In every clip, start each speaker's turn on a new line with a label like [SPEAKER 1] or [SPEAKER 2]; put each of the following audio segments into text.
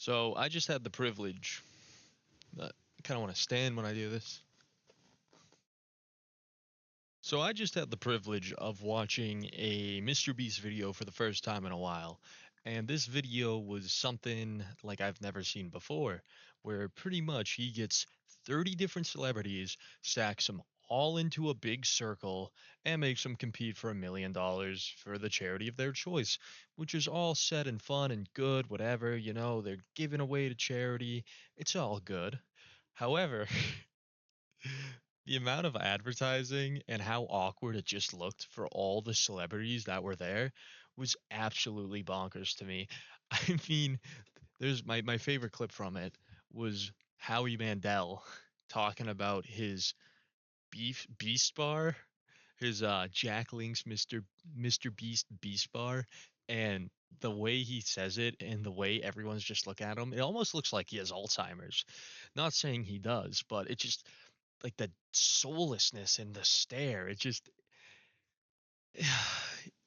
[SPEAKER 1] So I just had the privilege. I kind of want to stand when I do this. So I just had the privilege of watching a Mr. Beast video for the first time in a while. And this video was something like I've never seen before, where pretty much he gets 30 different celebrities, stacks them all into a big circle, and makes them compete for $1 million for the charity of their choice, which is all said and fun and good, whatever, they're giving away to charity. It's all good. However, the amount of advertising and how awkward it just looked for all the celebrities that were there was absolutely bonkers to me. I mean, there's my favorite clip from it was Howie Mandel talking about his beast bar, his Jack Link's Mr. Beast bar, and the way he says it and the way everyone's just looking at him, it almost looks like he has Alzheimer's. Not saying he does, but it just like the soullessness and the stare. It just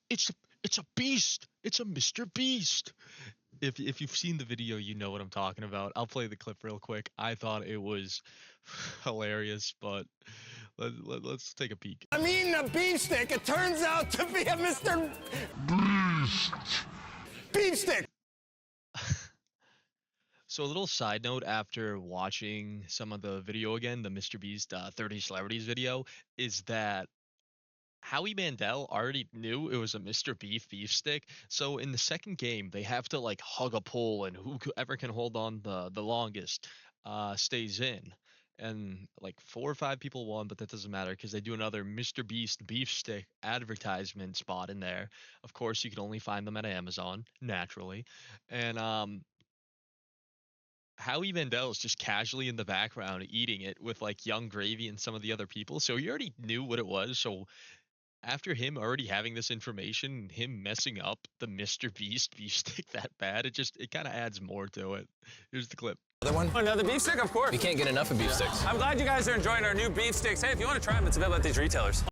[SPEAKER 1] it's it's a beast. It's a Mr. Beast. If you've seen the video, you know what I'm talking about. I'll play the clip real quick. I thought it was hilarious, but let's take a peek.
[SPEAKER 2] I'm eating a beefstick. It turns out to be a Mr. Beefstick.
[SPEAKER 1] So a little side note after watching some of the video again, the Mr. Beast 30 celebrities video, is that Howie Mandel already knew it was a Mr. Beef stick. So in the second game, they have to like hug a pole, and whoever can hold on the longest stays in. And like 4 or 5 people won, but that doesn't matter because they do another Mr. Beast beef stick advertisement spot in there. Of course, you can only find them at Amazon, naturally. And Howie Mandel is just casually in the background eating it with like Young Gravy and some of the other people. So he already knew what it was. So after him already having this information, him messing up the Mr. Beast beef stick that bad, it kind of adds more to it. Here's the clip.
[SPEAKER 2] Another one? Another beef stick, of course.
[SPEAKER 3] We can't get enough of beef sticks.
[SPEAKER 2] I'm glad you guys are enjoying our new beef sticks. Hey, if you want to try them, it's available at these retailers.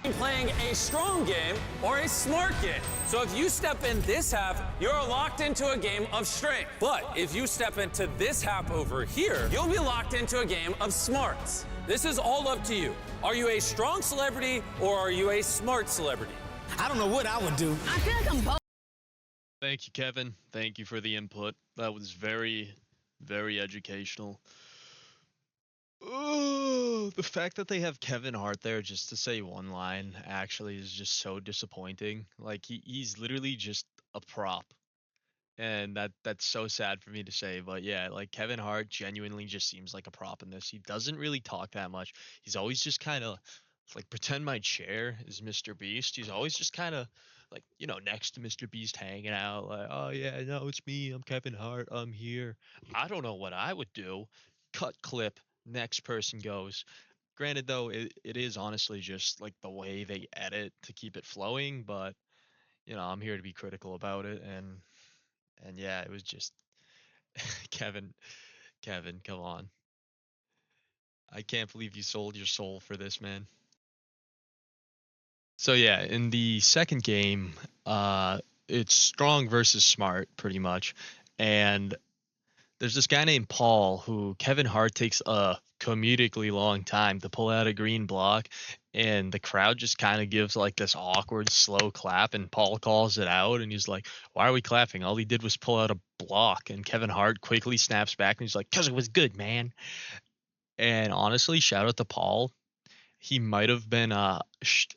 [SPEAKER 2] Playing a strong game or a smart game. So if you step in this half, you're locked into a game of strength. But if you step into this half over here, you'll be locked into a game of smarts. This is all up to you. Are you a strong celebrity or are you a smart celebrity?
[SPEAKER 4] I don't know what I would do.
[SPEAKER 5] I feel like I'm both.
[SPEAKER 1] Thank you, Kevin. Thank you for the input. That was very, very educational. Oh, the fact that they have Kevin Hart there just to say one line actually is just so disappointing. Like he's literally just a prop. And that's so sad for me to say, but yeah, like Kevin Hart genuinely just seems like a prop in this. He doesn't really talk that much. He's always just kind of like pretend my chair is Mr. Beast. He's always just kind of like, next to Mr. Beast hanging out like, "Oh yeah, no, it's me. I'm Kevin Hart. I'm here." I don't know what I would do. Cut clip. Next person goes. Granted though, it is honestly just like the way they edit to keep it flowing, but I'm here to be critical about it, and yeah, it was just Kevin, come on. I can't believe you sold your soul for this, man. So yeah, in the second game, it's strong versus smart pretty much. And there's this guy named Paul who Kevin Hart takes a comedically long time to pull out a green block, and the crowd just kind of gives like this awkward slow clap, and Paul calls it out and he's like, "Why are we clapping? All he did was pull out a block." And Kevin Hart quickly snaps back and he's like, "'Cause it was good, man." And honestly, shout out to Paul. He might have been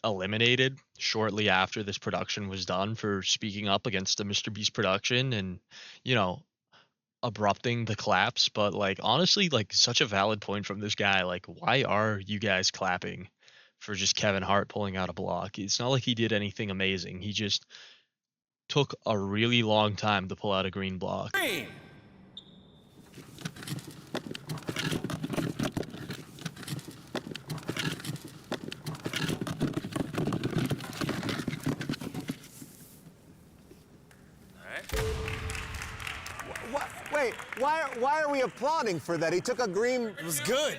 [SPEAKER 1] eliminated shortly after this production was done for speaking up against the Mr. Beast production and abrupting the claps, but like honestly, like such a valid point from this guy. Like, why are you guys clapping for just Kevin Hart pulling out a block? It's not like he did anything amazing. He just took a really long time to pull out a green block.
[SPEAKER 2] Green. Wait, why are we applauding for that? He took a green...
[SPEAKER 4] It was good.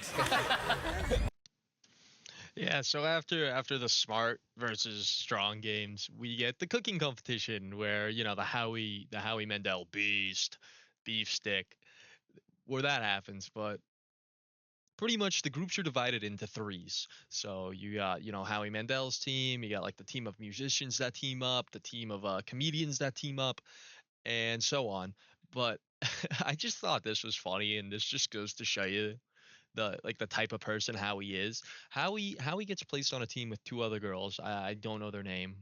[SPEAKER 1] Yeah, so after the smart versus strong games, we get the cooking competition where, the Howie Mandel beef stick, where that happens, but pretty much the groups are divided into threes. So you got, Howie Mandel's team, you got like the team of musicians that team up, the team of comedians that team up, and so on. But I just thought this was funny, and this just goes to show you the type of person Howie is. Howie gets placed on a team with two other girls. I don't know their name.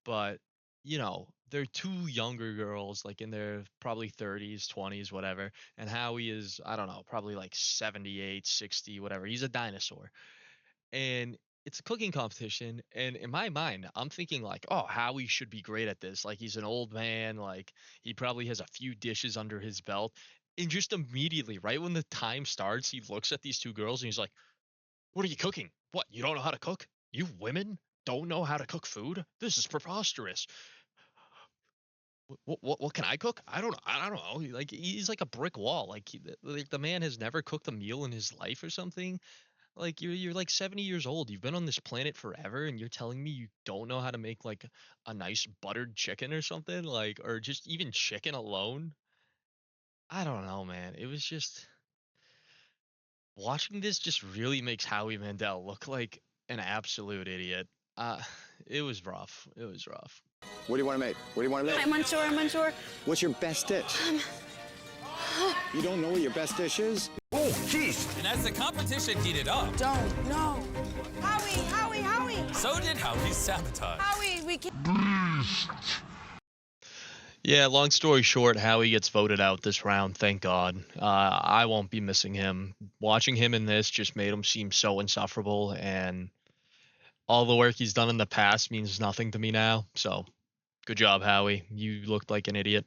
[SPEAKER 1] But they're two younger girls, like in their probably 30s, 20s, whatever. And Howie is, I don't know, probably like 78, 60, whatever. He's a dinosaur. And it's a cooking competition. And in my mind, I'm thinking like, oh, Howie should be great at this. Like he's an old man, like he probably has a few dishes under his belt. And just immediately, right when the time starts, he looks at these two girls and he's like, what are you cooking? What, you don't know how to cook? You women don't know how to cook food? This is preposterous. What can I cook? I don't know. Like he's like a brick wall. Like the man has never cooked a meal in his life or something. Like you're like 70 years old. You've been on this planet forever, and you're telling me you don't know how to make like a nice buttered chicken or something, like, or just even chicken alone. I don't know, man. It was just watching this just really makes Howie Mandel look like an absolute idiot. Uh, it was rough. It was rough.
[SPEAKER 3] What do you want to make? What do you want to make?
[SPEAKER 5] I'm unsure, I'm unsure.
[SPEAKER 3] What's your best dish? You don't know what your best dish is?
[SPEAKER 2] Oh, jeez. And as the competition heated up,
[SPEAKER 5] Don't, no. Howie!
[SPEAKER 2] so did Howie's sabotage.
[SPEAKER 5] Howie, we can't.
[SPEAKER 1] Yeah, long story short, Howie gets voted out this round, thank God. I won't be missing him. Watching him in this just made him seem so insufferable, and all the work he's done in the past means nothing to me now. So, good job, Howie. You looked like an idiot.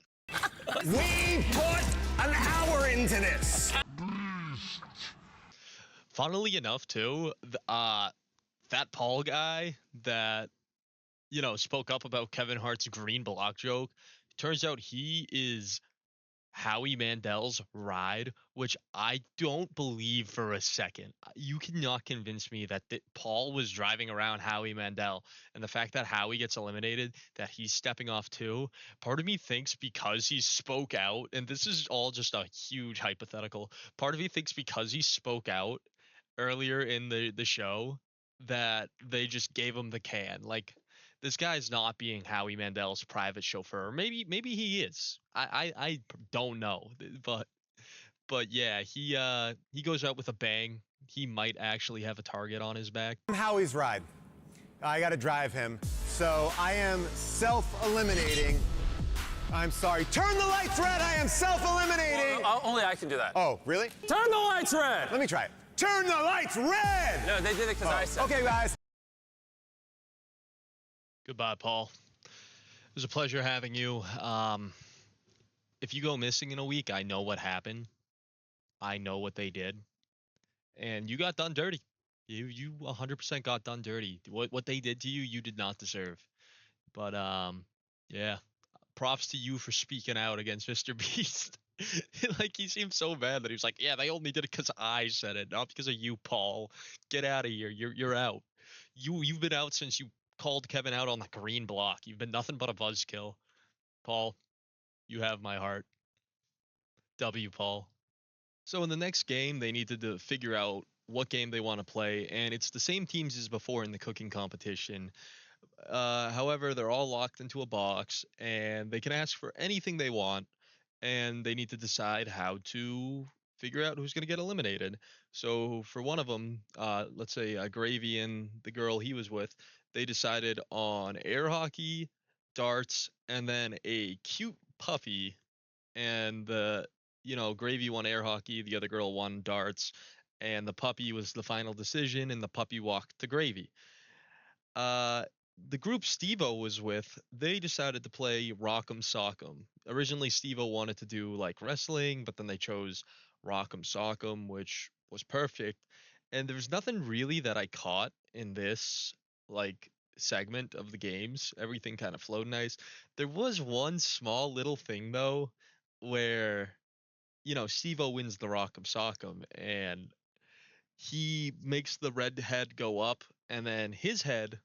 [SPEAKER 4] We put an hour into this.
[SPEAKER 1] Funnily enough, too, that Paul guy that, spoke up about Kevin Hart's green block joke, turns out he is Howie Mandel's ride, which I don't believe for a second. You cannot convince me that Paul was driving around Howie Mandel, and the fact that Howie gets eliminated, that he's stepping off too. Part of me thinks because he spoke out, and this is all just a huge hypothetical. Part of me thinks because he spoke out earlier in the show that they just gave him the can. Like this guy's not being Howie Mandel's private chauffeur. Maybe he is. I don't know. But yeah, he goes out with a bang. He might actually have a target on his back.
[SPEAKER 6] Howie's ride. I gotta drive him. So I am self-eliminating. I'm sorry. Turn the lights red. I am self-eliminating.
[SPEAKER 2] Only I can do that.
[SPEAKER 6] Oh, really?
[SPEAKER 2] Turn the lights red!
[SPEAKER 6] Let me try it. Turn the lights red!
[SPEAKER 2] No, they did it because I said.
[SPEAKER 6] Okay, guys.
[SPEAKER 1] Goodbye, Paul. It was a pleasure having you. If you go missing in a week, I know what happened. I know what they did, and you got done dirty. You 100% got done dirty. What they did to you, you did not deserve. But yeah, props to you for speaking out against Mr. Beast. Like he seemed so bad that he was like, yeah, they only did it because I said it, not because of you, Paul. Get out of here. You're out. You've been out since you called Kevin out on the green block. You've been nothing but a buzzkill. Paul, you have my heart. W, Paul. So in the next game, they needed to figure out what game they want to play, and it's the same teams as before in the cooking competition. However, they're all locked into a box, and they can ask for anything they want, and they need to decide how to figure out who's going to get eliminated. So for one of them, let's say Gravy and the girl he was with, they decided on air hockey, darts, and then a cute puppy. And Gravy won air hockey, the other girl won darts, and the puppy was the final decision, and the puppy walked to Gravy. The group Steve-O was with, they decided to play Rock'em Sock'em. Originally, Steve-O wanted to do like wrestling, but then they chose Rock'em Sock'em, which was perfect. And there's nothing really that I caught in this like segment of the games. Everything kind of flowed nice. There was one small little thing though, where Steve-O wins the Rock'em Sock'em, and he makes the red head go up, and then his head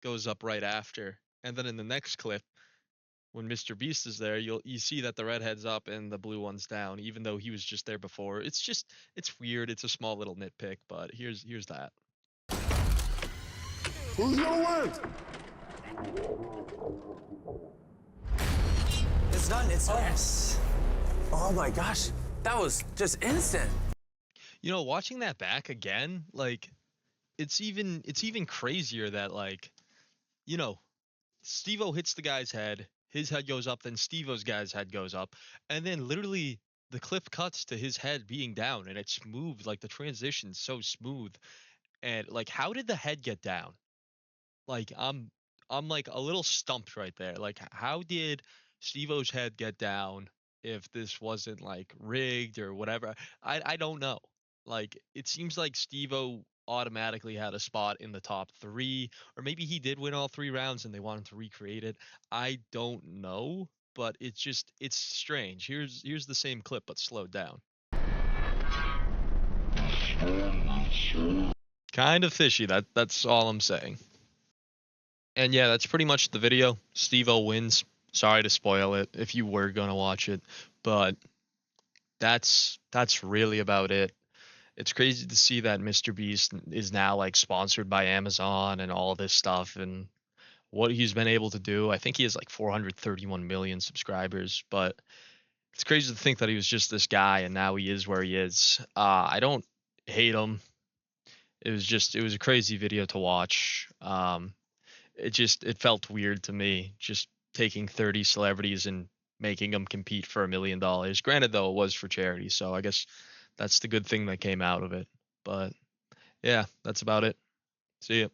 [SPEAKER 1] goes up right after. And then in the next clip, when Mr. Beast is there, you see that the red head's up and the blue one's down, even though he was just there before. It's weird. It's a small little nitpick, but here's that.
[SPEAKER 4] Who's gonna win?
[SPEAKER 2] It's done. It's done. Yes. Oh my gosh. That was just instant.
[SPEAKER 1] You know, watching that back again, like it's even crazier that, like, you know, Steve-O hits the guy's head, his head goes up, then Steve-O's guy's head goes up, and then literally the clip cuts to his head being down, and it's smooth, like the transition's so smooth. And like, how did the head get down? Like, I'm like a little stumped right there. Like, how did Steve-O's head get down if this wasn't like rigged or whatever? I don't know. Like, it seems like Steve-O automatically had a spot in the top 3, or maybe he did win all 3 rounds and they wanted to recreate it. I don't know, but it's strange. Here's the same clip but slowed down. Kind of fishy. That's all I'm saying. And yeah, that's pretty much the video. Steve-O wins. Sorry to spoil it if you were gonna watch it, but that's really about it. It's crazy to see that Mr. Beast is now like sponsored by Amazon and all this stuff, and what he's been able to do. I think he has like 431 million subscribers, but it's crazy to think that he was just this guy and now he is where he is. I don't hate him. It was a crazy video to watch. It felt weird to me, just taking 30 celebrities and making them compete for $1 million. Granted, though, it was for charity, so I guess that's the good thing that came out of it. But yeah, that's about it. See ya.